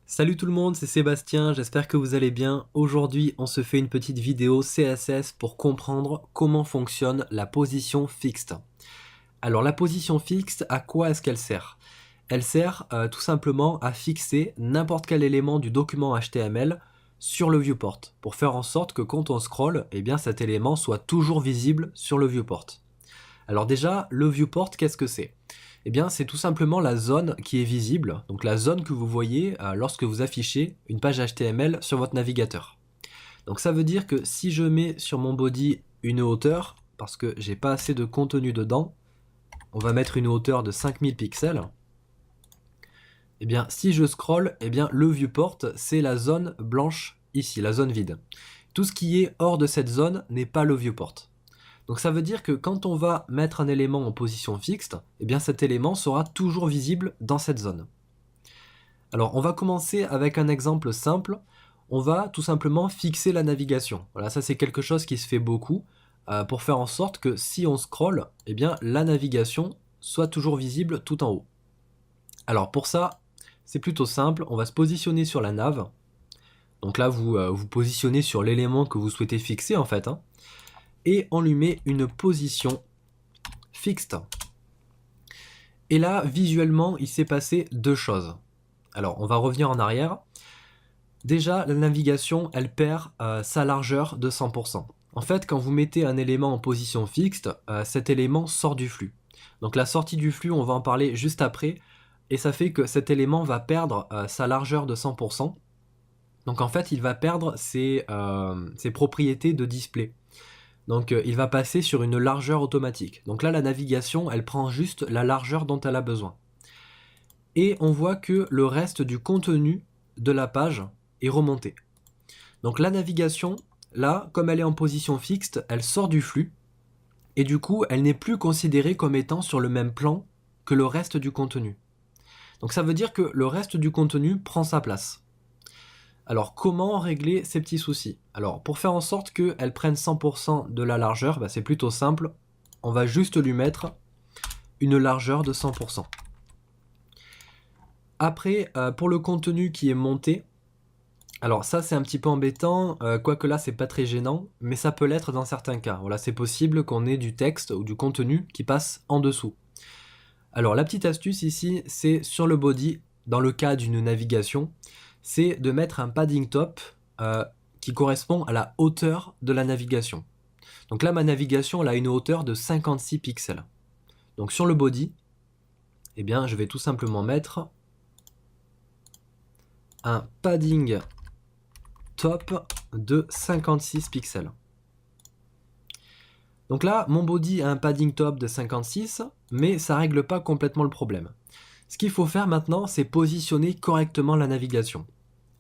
Salut tout le monde, c'est Sébastien, j'espère que vous allez bien. Aujourd'hui, on se fait une petite vidéo CSS pour comprendre comment fonctionne la position fixe. Alors la position fixe, à quoi est-ce qu'elle sert? Elle sert tout simplement à fixer n'importe quel élément du document HTML sur le viewport, pour faire en sorte que quand on scrolle, eh bien cet élément soit toujours visible sur le viewport. Alors déjà, le viewport, qu'est-ce que c'est? Eh bien, c'est tout simplement la zone qui est visible, donc la zone que vous voyez lorsque vous affichez une page HTML sur votre navigateur. Donc ça veut dire que si je mets sur mon body une hauteur, parce que j'ai pas assez de contenu dedans, on va mettre une hauteur de 5000 pixels. Eh bien, si je scrolle, eh bien, le viewport, c'est la zone blanche ici, la zone vide. Tout ce qui est hors de cette zone n'est pas le viewport. Donc ça veut dire que quand on va mettre un élément en position fixe, eh bien cet élément sera toujours visible dans cette zone. Alors on va commencer avec un exemple simple. On va tout simplement fixer la navigation. Voilà, ça c'est quelque chose qui se fait beaucoup pour faire en sorte que si on scrolle, eh bien la navigation soit toujours visible tout en haut. Alors pour ça, c'est plutôt simple. On va se positionner sur la nav. Donc là, vous vous positionnez sur l'élément que vous souhaitez fixer en fait, hein, et on lui met une position fixe. Et là, visuellement, il s'est passé deux choses. Alors, on va revenir en arrière. Déjà, la navigation, elle perd sa largeur de 100%. En fait, quand vous mettez un élément en position fixe, cet élément sort du flux. Donc la sortie du flux, on va en parler juste après, et ça fait que cet élément va perdre sa largeur de 100%. Donc en fait, il va perdre ses propriétés de display. Donc il va passer sur une largeur automatique. Donc là, la navigation, elle prend juste la largeur dont elle a besoin. Et on voit que le reste du contenu de la page est remonté. Donc la navigation, là, comme elle est en position fixe, elle sort du flux, et du coup, elle n'est plus considérée comme étant sur le même plan que le reste du contenu. Donc ça veut dire que le reste du contenu prend sa place. Alors comment régler ces petits soucis? Alors pour faire en sorte qu'elle prenne 100% de la largeur, c'est plutôt simple. On va juste lui mettre une largeur de 100%. Après, pour le contenu qui est monté, alors ça c'est un petit peu embêtant, quoique là c'est pas très gênant, mais ça peut l'être dans certains cas. Voilà, c'est possible qu'on ait du texte ou du contenu qui passe en dessous. Alors la petite astuce ici, c'est sur le body, dans le cas d'une navigation, c'est de mettre un padding top qui correspond à la hauteur de la navigation. Donc là, ma navigation elle a une hauteur de 56 pixels. Donc sur le body, eh bien, je vais tout simplement mettre un padding top de 56 pixels. Donc là, mon body a un padding top de 56, mais ça ne règle pas complètement le problème. Ce qu'il faut faire maintenant, c'est positionner correctement la navigation.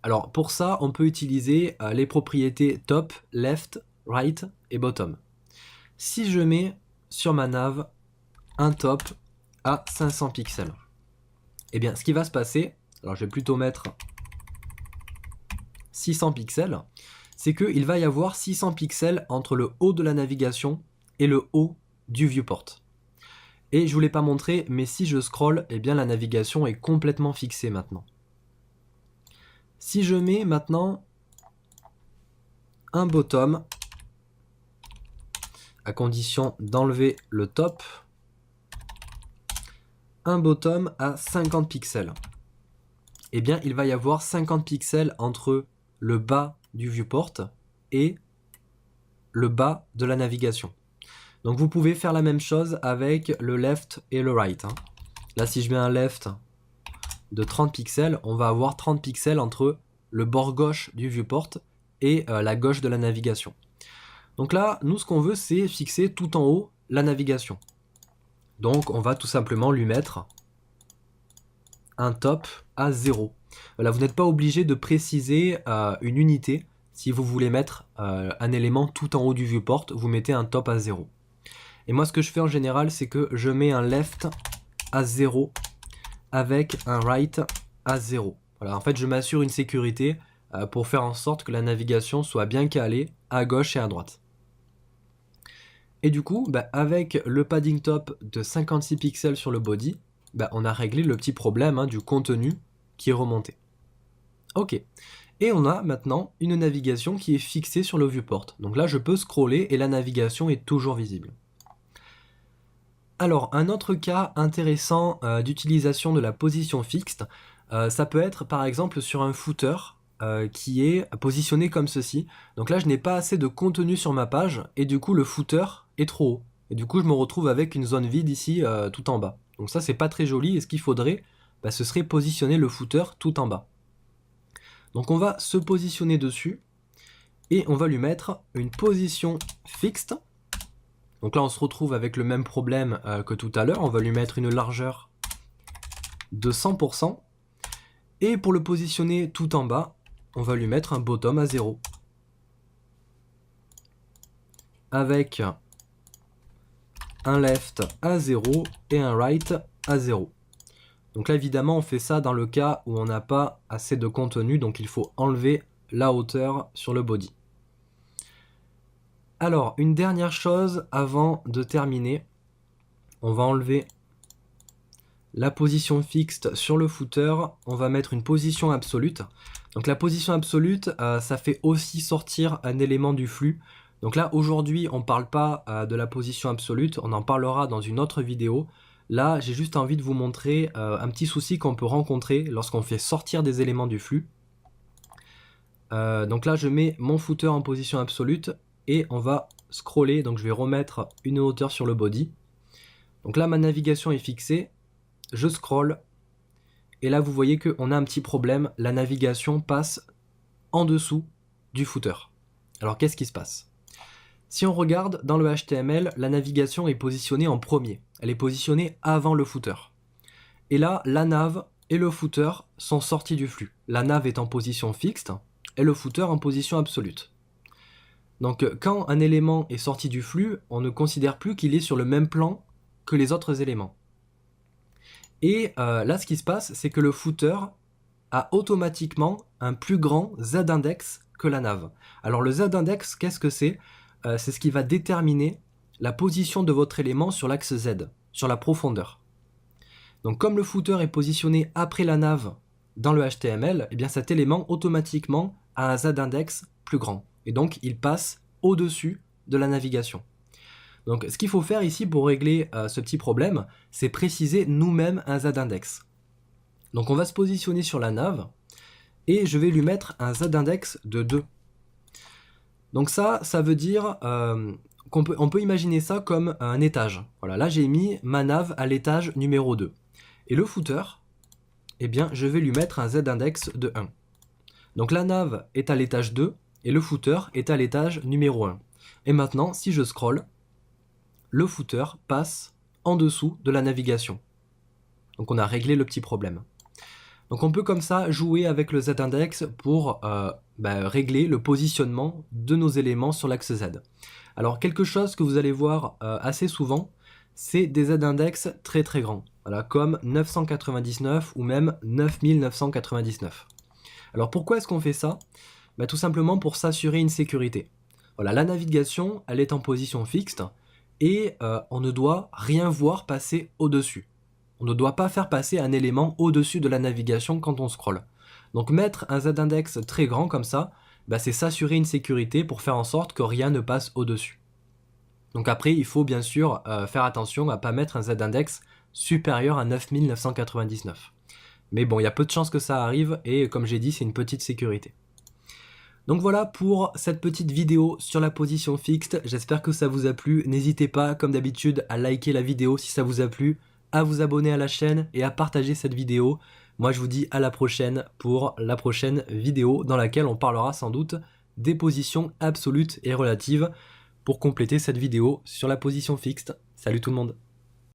Alors pour ça, on peut utiliser les propriétés top, left, right et bottom. Si je mets sur ma nav un top à 500 pixels, eh bien ce qui va se passer, alors je vais plutôt mettre 600 pixels, c'est qu'il va y avoir 600 pixels entre le haut de la navigation et le haut du viewport. Et je ne vous l'ai pas montré, mais si je scrolle, eh bien la navigation est complètement fixée maintenant. Si je mets maintenant un bottom, à condition d'enlever le top, un bottom à 50 pixels, eh bien il va y avoir 50 pixels entre le bas du viewport et le bas de la navigation. Donc vous pouvez faire la même chose avec le left et le right. Là si je mets un left de 30 pixels, on va avoir 30 pixels entre le bord gauche du viewport et la gauche de la navigation. Donc là, nous ce qu'on veut c'est fixer tout en haut la navigation. Donc on va tout simplement lui mettre un top à 0. Voilà, vous n'êtes pas obligé de préciser une unité. Si vous voulez mettre un élément tout en haut du viewport, vous mettez un top à 0. Et moi ce que je fais en général, c'est que je mets un left à 0 avec un right à 0. Voilà, en fait je m'assure une sécurité pour faire en sorte que la navigation soit bien calée à gauche et à droite. Et du coup, avec le padding top de 56 pixels sur le body, on a réglé le petit problème du contenu qui est remonté. Ok. Et on a maintenant une navigation qui est fixée sur le viewport. Donc là, je peux scroller et la navigation est toujours visible. Alors, un autre cas intéressant d'utilisation de la position fixe, ça peut être par exemple sur un footer qui est positionné comme ceci. Donc là, je n'ai pas assez de contenu sur ma page et du coup, le footer est trop haut. Et du coup, je me retrouve avec une zone vide ici tout en bas. Donc ça, c'est pas très joli et ce qu'il faudrait, ce serait positionner le footer tout en bas. Donc on va se positionner dessus et on va lui mettre une position fixe. Donc là, on se retrouve avec le même problème que tout à l'heure. On va lui mettre une largeur de 100%. Et pour le positionner tout en bas, on va lui mettre un bottom à 0. Avec un left à 0 et un right à 0. Donc là, évidemment, on fait ça dans le cas où on n'a pas assez de contenu. Donc il faut enlever la hauteur sur le body. Alors, une dernière chose avant de terminer, on va enlever la position fixe sur le footer, on va mettre une position absolue. Donc la position absolue, ça fait aussi sortir un élément du flux. Donc là, aujourd'hui, on ne parle pas de la position absolue, on en parlera dans une autre vidéo. Là, j'ai juste envie de vous montrer un petit souci qu'on peut rencontrer lorsqu'on fait sortir des éléments du flux. Donc là, je mets mon footer en position absolue. Et on va scroller, donc je vais remettre une hauteur sur le body. Donc là, ma navigation est fixée, je scroll, et là vous voyez qu'on a un petit problème, la navigation passe en dessous du footer. Alors qu'est-ce qui se passe? Si on regarde dans le HTML, la navigation est positionnée en premier, elle est positionnée avant le footer. Et là, la nav et le footer sont sortis du flux. La nav est en position fixe et le footer en position absolue. Donc quand un élément est sorti du flux, on ne considère plus qu'il est sur le même plan que les autres éléments. Et là, ce qui se passe, c'est que le footer a automatiquement un plus grand z-index que la nav. Alors le z-index, qu'est-ce que c'est? C'est ce qui va déterminer la position de votre élément sur l'axe z, sur la profondeur. Donc comme le footer est positionné après la nav dans le HTML, eh bien cet élément automatiquement a un z-index plus grand. Et donc il passe au-dessus de la navigation. Donc ce qu'il faut faire ici pour régler ce petit problème, c'est préciser nous-mêmes un z-index. Donc on va se positionner sur la nav, et je vais lui mettre un z-index de 2. Donc ça veut dire qu'on peut imaginer ça comme un étage. Voilà, là j'ai mis ma nav à l'étage numéro 2. Et le footer, eh bien je vais lui mettre un z-index de 1. Donc la nav est à l'étage 2, et le footer est à l'étage numéro 1. Et maintenant, si je scroll, le footer passe en dessous de la navigation. Donc on a réglé le petit problème. Donc on peut comme ça jouer avec le z-index pour régler le positionnement de nos éléments sur l'axe z. Alors quelque chose que vous allez voir assez souvent, c'est des z-index très très grands, voilà, comme 999 ou même 9999. Alors pourquoi est-ce qu'on fait ça? Tout simplement pour s'assurer une sécurité. Voilà, la navigation, elle est en position fixe et on ne doit rien voir passer au-dessus. On ne doit pas faire passer un élément au-dessus de la navigation quand on scrolle. Donc mettre un z-index très grand comme ça, c'est s'assurer une sécurité pour faire en sorte que rien ne passe au-dessus. Donc après, il faut bien sûr faire attention à ne pas mettre un z-index supérieur à 9999. Mais bon, il y a peu de chances que ça arrive et comme j'ai dit, c'est une petite sécurité. Donc voilà pour cette petite vidéo sur la position fixe, j'espère que ça vous a plu, n'hésitez pas comme d'habitude à liker la vidéo si ça vous a plu, à vous abonner à la chaîne et à partager cette vidéo. Moi je vous dis à la prochaine pour la prochaine vidéo dans laquelle on parlera sans doute des positions absolutes et relatives pour compléter cette vidéo sur la position fixe. Salut tout le monde!